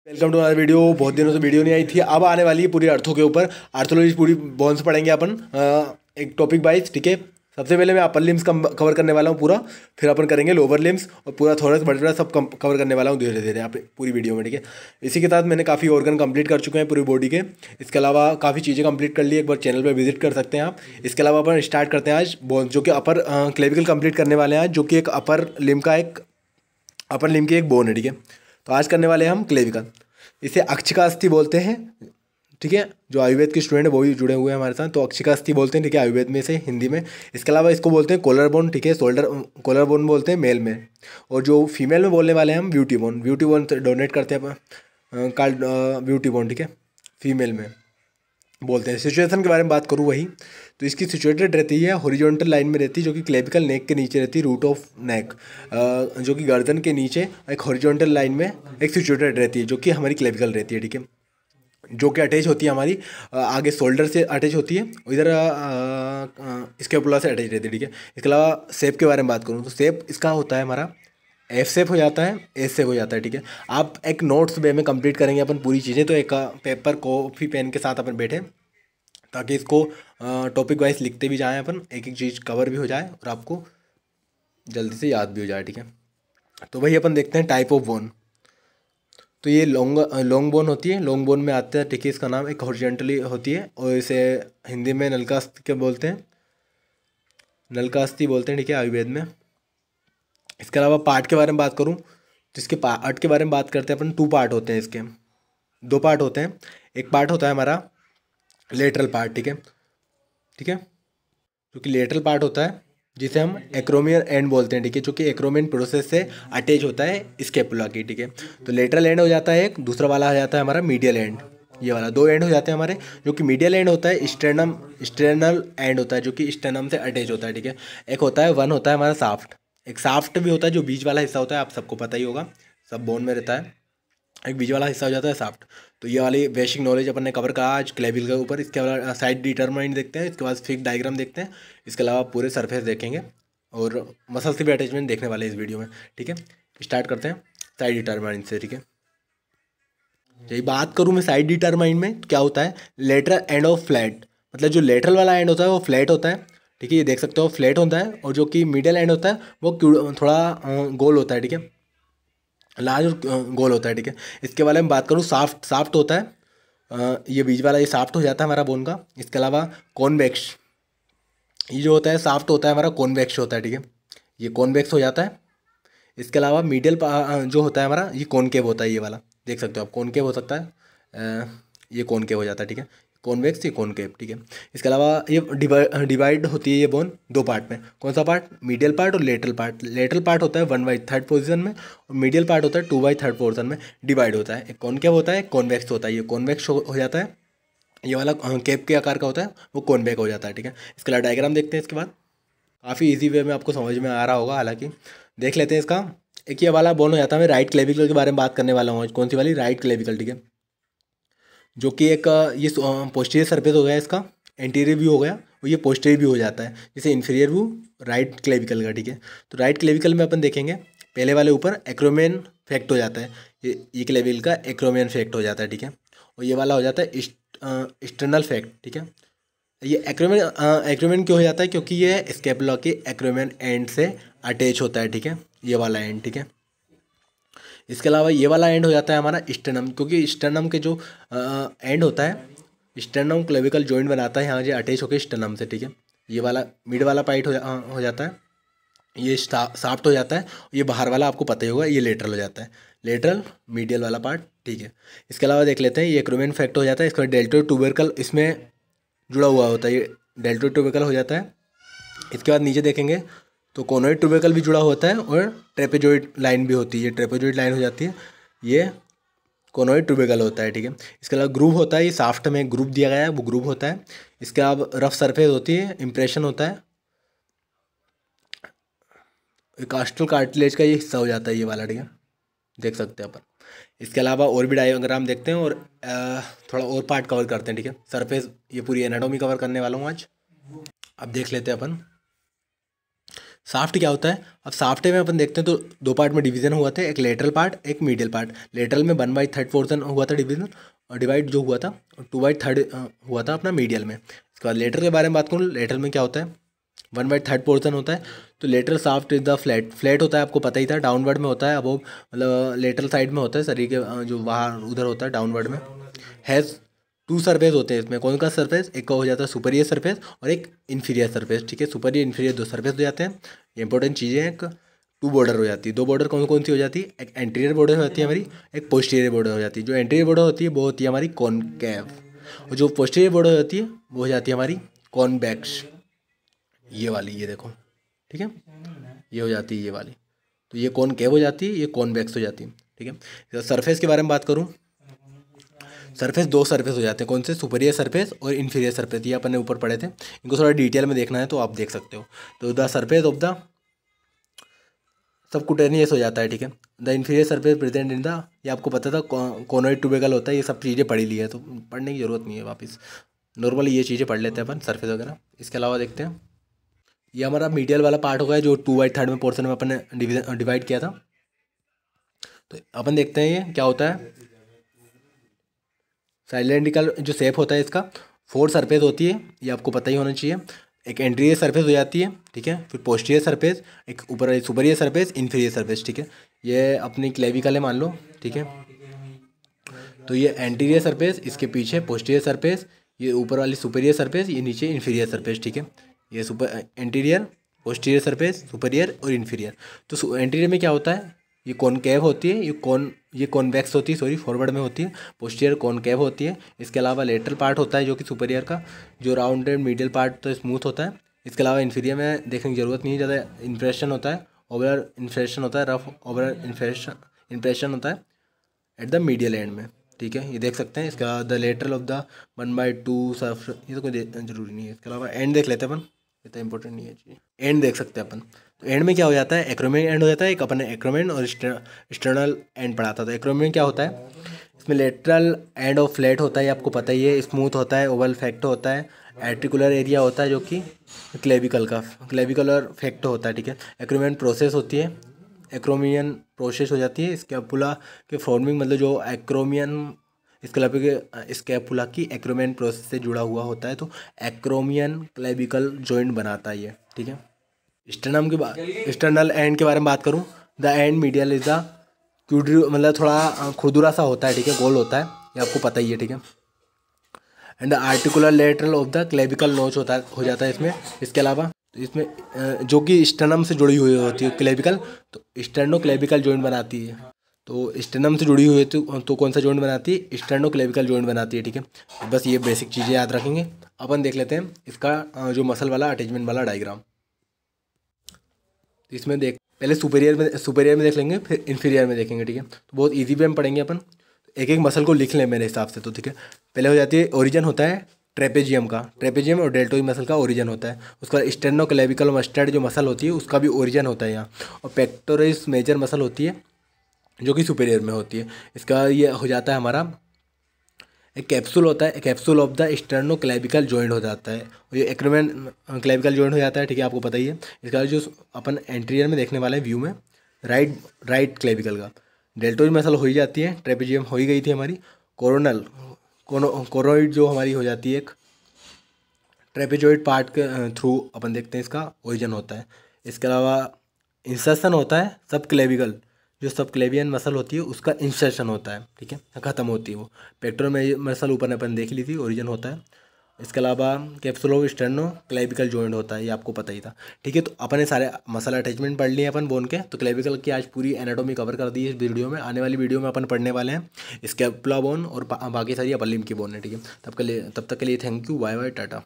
Welcome to हमारा video. बहुत दिनों से वीडियो नहीं आई थी, अब आने वाली है पूरी अर्थों के ऊपर। आर्थोलॉजी पूरी बोन्स पढ़ेंगे अपन एक टॉपिक वाइज, ठीक है। सबसे पहले मैं अपर लिम्स कवर करने वाला हूँ पूरा, फिर अपन करेंगे लोअर लिम्स और पूरा थोड़ा वर्टेब्रा सब कवर करने वाला हूँ धीरे धीरे आप पूरी वीडियो में, ठीक है। इसी के साथ मैंने काफ़ी ऑर्गन कंप्लीट कर चुके हैं पूरी बॉडी के। इसके अलावा काफ़ी चीज़ें कंप्लीट कर ली, एक बार चैनल पर विजिट कर सकते हैं आप। इसके अलावा अपन स्टार्ट करते हैं आज बोन्स, जो कि अपर क्लेविकल कंप्लीट करने वाले हैं आज, जो कि एक अपर लिम की एक बोन है, ठीक है। तो आज करने वाले हैं हम क्लेविकल। इसे अक्षिका अस्थि बोलते हैं, ठीक है। जो आयुर्वेद के स्टूडेंट है वो भी जुड़े हुए हैं हमारे साथ, तो अक्षिका अस्थि बोलते हैं, ठीक है, आयुर्वेद में से हिंदी में। इसके अलावा इसको बोलते हैं कॉलर बोन, ठीक है, शोल्डर कॉलर बोन बोलते हैं मेल में। और जो फीमेल में बोलने वाले हैं हम ब्यूटी बोन डोनेट करते हैं अपन कॉल्ड ब्यूटी बोन, ठीक है, फीमेल में बोलते हैं। सिचुएशन के बारे में बात करूँ वही, तो इसकी सिचुएटेड रहती है हॉरिजॉन्टल लाइन में रहती है, जो कि क्लेविकल नेक के नीचे रहती है, रूट ऑफ नेक जो कि गर्दन के नीचे एक हॉरिजॉन्टल लाइन में एक सिचुएटेड रहती है, जो कि हमारी क्लेविकल रहती है, ठीक है। जो कि अटैच होती है हमारी आगे शोल्डर से अटैच होती है, इधर स्कैपुला से अटैच रहती है, ठीक है। इसके अलावा शेप के बारे में बात करूँ तो शेप इसका होता है हमारा एफ शेप हो जाता है, एस शेप हो जाता है, ठीक है। आप एक नोट्स वे में कंप्लीट करेंगे अपन पूरी चीज़ें, तो एक पेपर कॉपी पेन के साथ अपन बैठे, ताकि इसको टॉपिक वाइज लिखते भी जाएं अपन, एक एक चीज़ कवर भी हो जाए और आपको जल्दी से याद भी हो जाए, ठीक है। तो वही अपन देखते हैं टाइप ऑफ बोन। तो ये लॉन्ग बोन होती है, लॉन्ग बोन में आते हैं, ठीक है। इसका नाम एक हॉरिजॉन्टली होती है और इसे हिंदी में नलकास्ती के बोलते हैं, नलकास्ती बोलते हैं, ठीक है, आयुर्वेद में। इसके अलावा पार्ट के बारे में बात करूँ तो इसके पार्ट के बारे में बात करते हैं अपन। 2 पार्ट होते हैं इसके, 2 पार्ट होते हैं। एक पार्ट होता है हमारा लेटरल पार्ट, ठीक है, ठीक है, जो कि लेटरल पार्ट होता है, जिसे हम एक्रोमियन एंड बोलते हैं, ठीक है, जो कि एक्रोमियन प्रोसेस से अटैच होता है स्केपुला की, ठीक है। तो लेटरल एंड हो जाता है एक, दूसरा वाला हो जाता है हमारा मीडियल एंड। ये वाला 2 एंड हो जाते हैं हमारे, जो कि मीडियल एंड होता है स्टेर्नल एंड होता है, जो कि स्टेर्नम से अटैच होता है, ठीक है। एक होता है वन होता है हमारा साफ्ट, एक साफ्ट भी होता है जो बीच वाला हिस्सा होता है, आप सबको पता ही होगा, सब बोन में रहता है। एक बीच वाला हिस्सा हो जाता है साफ्ट। तो ये वाली बेसिक नॉलेज अपन ने कवर करा आज क्लेविकल के ऊपर। इसके अलावा साइड डिटरमाइन देखते हैं, इसके बाद फिक डायग्राम देखते हैं, इसके अलावा पूरे सरफेस देखेंगे और मसल से भी अटैचमेंट देखने वाले हैं इस वीडियो में, ठीक है। स्टार्ट करते हैं साइड डिटरमाइन से, ठीक है। यही बात करूँ मैं साइड डिटरमाइन में, तो क्या होता है लेटरल एंड ऑफ फ्लैट, मतलब जो लेटरल वाला एंड होता है वो फ्लैट होता है, ठीक है, ये देख सकते हो फ्लैट होता है। और जो कि मिडियल एंड होता है वो थोड़ा गोल होता है, ठीक है, लार्ज और गोल होता है, ठीक है। इसके बारे में बात करूँ, साफ्ट होता है, ये बीच वाला ये साफ्ट हो जाता है हमारा बोन का। इसके अलावा कॉन्वेक्स, ये जो होता है साफ्ट होता है हमारा कॉन्वेक्स होता है, ठीक है, ये कॉन्वेक्स हो जाता है। इसके अलावा मीडियल जो होता है हमारा ये कॉनकेव होता है, ये वाला देख सकते हो आप, कॉनकेव हो सकता है, ये कॉनकेव हो जाता है, ठीक है, कॉन्वेक्स ये कॉनकेव, ठीक है। इसके अलावा ये डिवाइड होती है ये बोन 2 पार्ट में। कौन सा पार्ट? मीडियल पार्ट और लेटरल पार्ट। लेटरल पार्ट होता है 1/3 पोजीशन में और मीडियल पार्ट होता है 2/3 पोर्शन में डिवाइड होता है। एक कॉनकेव होता है, एक कॉन्वेक्स होता है, ये कॉन्वेक्स हो जाता है, ये वाला केप के आकार का होता है वो कॉन्वेक हो जाता है, ठीक है। इसके अलावा डायग्राम देखते हैं इसके बाद, काफ़ी इजी वे में आपको समझ में आ रहा होगा, हालांकि देख लेते हैं इसका। एक ये वाला बोन हो जाता है, मैं राइट क्लेविकल के बारे में बात करने वाला हूँ आज। कौन सी वाली? राइट क्लेविकल, ठीक है, जो कि एक ये पोस्टीरियर सरफेस हो गया इसका, एंटीरियर व्यू हो गया और ये पोस्टीरियर व्यू हो जाता है, जैसे इन्फीरियर व्यू राइट क्लेविकल का, ठीक है। तो राइट क्लेविकल में अपन देखेंगे पहले वाले ऊपर एक्रोमियन फैक्ट हो जाता है, ये क्लेविकल का एक्रोमियन फैक्ट हो जाता है, ठीक है। और ये वाला हो जाता है एक्सटर्नल फैक्ट, ठीक है। ये एक्रोमियन क्यों हो जाता है? क्योंकि ये स्केपुला के एक्रोमियन एंड से अटैच होता है, ठीक है, ये वाला एंड, ठीक है। इसके अलावा ये वाला एंड हो जाता है हमारा स्टर्नम, क्योंकि स्टर्नम के जो एंड होता है, स्टर्नम क्लेविकल जॉइंट बनाता है यहाँ जो अटैच होकर स्टर्नम से, ठीक है। ये वाला मिड वाला पार्ट हो जाता है, ये साफ्ट हो जाता है। ये बाहर वाला आपको पता ही होगा, ये लेटरल हो जाता है, लेटरल मीडियल वाला पार्ट, ठीक है। इसके अलावा देख लेते हैं ये एक्रोमियन फैक्ट हो जाता है। इसका डेल्टो ट्यूबरकल इसमें जुड़ा हुआ होता है, ये डेल्टो ट्यूबरकल हो जाता है। इसके बाद नीचे देखेंगे तो कोनोइड ट्यूबरकल भी जुड़ा होता है और ट्रेपेजॉइड लाइन भी होती है, ये ट्रेपेजॉइड लाइन हो जाती है, ये कोनोइड ट्यूबरकल होता है, ठीक है। इसके अलावा ग्रूव होता है, ये साफ्ट में ग्रूव दिया गया है वो ग्रूव होता है। इसके अलावा रफ सरफेस होती है, इंप्रेशन होता है, कास्टल कार्टिलेज का ये हिस्सा हो जाता है, ये वाला, ठीक है, देख सकते हैं अपन। इसके अलावा और भी डायग्राम देखते हैं और थोड़ा और पार्ट कवर करते हैं, ठीक है। सरफेस ये पूरी एनाटॉमी कवर करने वाला हूँ आज। अब देख लेते हैं अपन साफ्ट क्या होता है? अब साफ्ट में अपन देखते हैं तो दो पार्ट में डिवीजन हुआ था, एक लेटरल पार्ट, एक मीडियल पार्ट। लेटरल में 1/3 पोर्सन हुआ था डिवीजन, और डिवाइड जो हुआ था 2/3 हुआ था अपना मीडियल में। इसके बाद लेटरल के बारे में बात करूँ, लेटरल में क्या होता है? 1/3 पोर्सन होता है। तो lateral shaft is the flat होता है, आपको पता ही था, डाउनवर्ड में होता है। अब वो मतलब लेटरल साइड में होता है, शरीर के जो बाहर उधर होता है डाउनवर्ड में। हैज़ 2 सरफेस होते हैं इसमें। कौन का सरफेस? एक का हो जाता है सुपीरियर सरफेस और एक इन्फीरियर सरफेस, ठीक है। सुपीरियर इन्फीरियर 2 सरफेस हो जाते हैं। ये इंपॉर्टेंट चीज़ें हैं। एक 2 बॉर्डर हो जाती है। 2 बॉर्डर कौन कौन सी हो जाती है? एक एंटीरियर बॉर्डर हो जाती है हमारी, एक पोस्टीरियर बॉर्डर हो जाती है। जो एंटीरियर बॉर्डर होती है वो होती है हमारी कॉनकेव, और जो पोस्टीरियर बॉर्डर होती है वो हो जाती है हमारी कॉन्वेक्स। ये वाली, ये देखो, ठीक है, ये हो जाती है ये वाली। तो ये कॉनकेव हो जाती है, ये कॉन्वेक्स हो जाती है, ठीक है। सरफेस के बारे में बात करूँ, सरफेस 2 सरफेस हो जाते हैं। कौन से? सुपीरियर सरफेस और इन्फीरियर सरफेस। ये अपन ने ऊपर पढ़े थे, इनको थोड़ा डिटेल में देखना है तो आप देख सकते हो। तो the surface of the subcutaneous हो जाता है, ठीक है। The inferior surface present in the, ये आपको पता था, कोनोइड ट्यूबेकल होता है। ये सब चीज़ें पढ़ी ली है तो पढ़ने की जरूरत नहीं है वापस, नॉर्मली ये चीज़ें पढ़ लेते हैं अपन, सरफेस वगैरह। इसके अलावा देखते हैं, ये हमारा मीडियल वाला पार्ट हो गया जो 2/3 में पोर्सन में अपन ने डिवाइड किया था। तो अपन देखते हैं ये क्या होता है। साइलेंटिकल जो शेप होता है इसका, 4 सरफेस होती है, ये आपको पता ही होना चाहिए। एक एंटीरियर सरफेस हो जाती है, ठीक है, फिर पोस्टीरियर सरफेस, एक ऊपर सुपीरियर सरफेस, इन्फीरियर सरफेस, ठीक है। ये अपनी क्लेविकल है मान लो, ठीक है। तो ये एंटीरियर सरफेस, इसके पीछे पोस्टीरियर सरफेस, ये ऊपर वाली सुपीरियर सरफेस, ये नीचे इन्फीरियर सरफेस, ठीक है। ये super anterior, posterior surface, superior और इन्फीरियर। तो एंटीरियर में क्या होता है? ये कॉनकेव होती है, ये कॉन्वेक्स होती है, सॉरी फॉरवर्ड में होती है। पोस्टीरियर कॉनकेव होती है। इसके अलावा लेटरल पार्ट होता है जो कि सुपीरियर का, जो राउंडेड मीडियल पार्ट तो स्मूथ होता है। इसके अलावा इन्फीरियर में देखने की जरूरत नहीं है ज़्यादा, इम्प्रेशन होता है, ओवरऑल इन्फ्रेशन होता है, रफ ओवरऑल इम्प्रेशन होता है एट द मीडियल एंड में, ठीक है। ये देख सकते हैं। इसका the lateral of the 1/2 Surf, ये तो कोई जरूरी नहीं है। इसके अलावा एंड देख लेते हैं अपन, ये तो इंपॉर्टेंट नहीं है जी। एंड देख सकते हैं अपन। तो एंड में क्या हो जाता है? एक्रोमेन एंड हो जाता है। एक अपन ने एक्रोमेन और एक्सटर्नल एंड पढ़ा था। तो एक्रोमेन क्या होता है? इसमें लेटरल एंड ऑफ फ्लैट होता है, आपको पता ही है, स्मूथ होता है, ओवल फैक्ट होता है, आर्टिकुलर एरिया होता है जो कि क्लेविकलर फैक्ट होता है, ठीक है। एक्रोमेन प्रोसेस होती है, एक्रोमियन प्रोसेस हो जाती है स्कैपुला के फॉर्मिंग, मतलब जो एक्रोमियन स्कैपुला की एक्रोमियन प्रोसेस से जुड़ा हुआ होता है। तो एक्रोमियन क्लेविकल जॉइंट बनाता है ये, ठीक है। स्टर्नम के बाद एक्सटर्नल एंड के बारे में बात करूँ, the end medial is the quadri, मतलब थोड़ा खुरदुरा सा होता है, ठीक है, गोल होता है, ये आपको पता ही है, ठीक है। And the articular lateral of the clavicle नोच हो जाता है इसमें। इसके अलावा इसमें जो कि स्टर्नम से जुड़ी हुई होती है क्लेविकल, तो स्टर्नो क्लेविकल जॉइंट बनाती है। तो स्टर्नम से जुड़ी हुई है तो कौन सा जॉइंट बनाती है? स्टर्नो क्लेविकल जॉइंट बनाती है, ठीक है। बस ये बेसिक चीज़ें याद रखेंगे। अपन देख लेते हैं इसका जो मसल वाला अटैचमेंट वाला डायग्राम। इसमें देख, पहले सुपीरियर में देख लेंगे, फिर इन्फीरियर में देखेंगे, ठीक है। तो बहुत इजी वे में पढ़ेंगे अपन, एक एक मसल को लिख लें मेरे हिसाब से, तो ठीक है। पहले हो जाती है ओरिजिन होता है ट्रेपेजियम का, ट्रेपेजियम और डेल्टोइड मसल का ओरिजिन होता है। उसका स्टेर्नो क्लेविकल मस्टर्ड जो मसल होती है उसका भी ओरिजिन होता है यहाँ। और पेक्टोरस मेजर मसल होती है जो कि सुपीरियर में होती है। इसका ये हो जाता है हमारा एक कैप्सूल होता है, capsule of the sterno clavicle joint हो जाता है, और ये एक्रोमेन क्लेविकल जॉइंट हो जाता है, ठीक है, आपको पता ही है। इसका जो अपन एंटीरियर में देखने वाले हैं व्यू में, राइट क्लेविकल का डेल्टोइड मसल हो ही जाती है, ट्रेपेजियम हो ही गई थी हमारी, कोरोइड जो हमारी हो जाती है एक ट्रेपेजॉइड पार्ट के थ्रू अपन देखते हैं इसका ओरिजिन होता है। इसके अलावा इंसर्शन होता है सब क्लेविकल, जो सब क्लेवियन मसल होती है उसका इंसर्शन होता है, ठीक है, खत्म होती है वो। पेक्टोरल में मसल ऊपर अपन देख ली थी, ओरिजिन होता है। इसके अलावा capsule of sterno clavicle joint होता है, ये आपको पता ही था, ठीक है। तो अपन ने सारे मसल अटैचमेंट पढ़ लिए अपन बोन के। तो क्लेविकल की आज पूरी एनाटॉमी कवर कर दी है इस वीडियो में। आने वाली वीडियो में अपन पढ़ने वाले हैं स्कैपुला बोन और बाकी सारी अपर लिम्ब की बोन है, ठीक है। तब तक के लिए thank you, bye bye, Tata.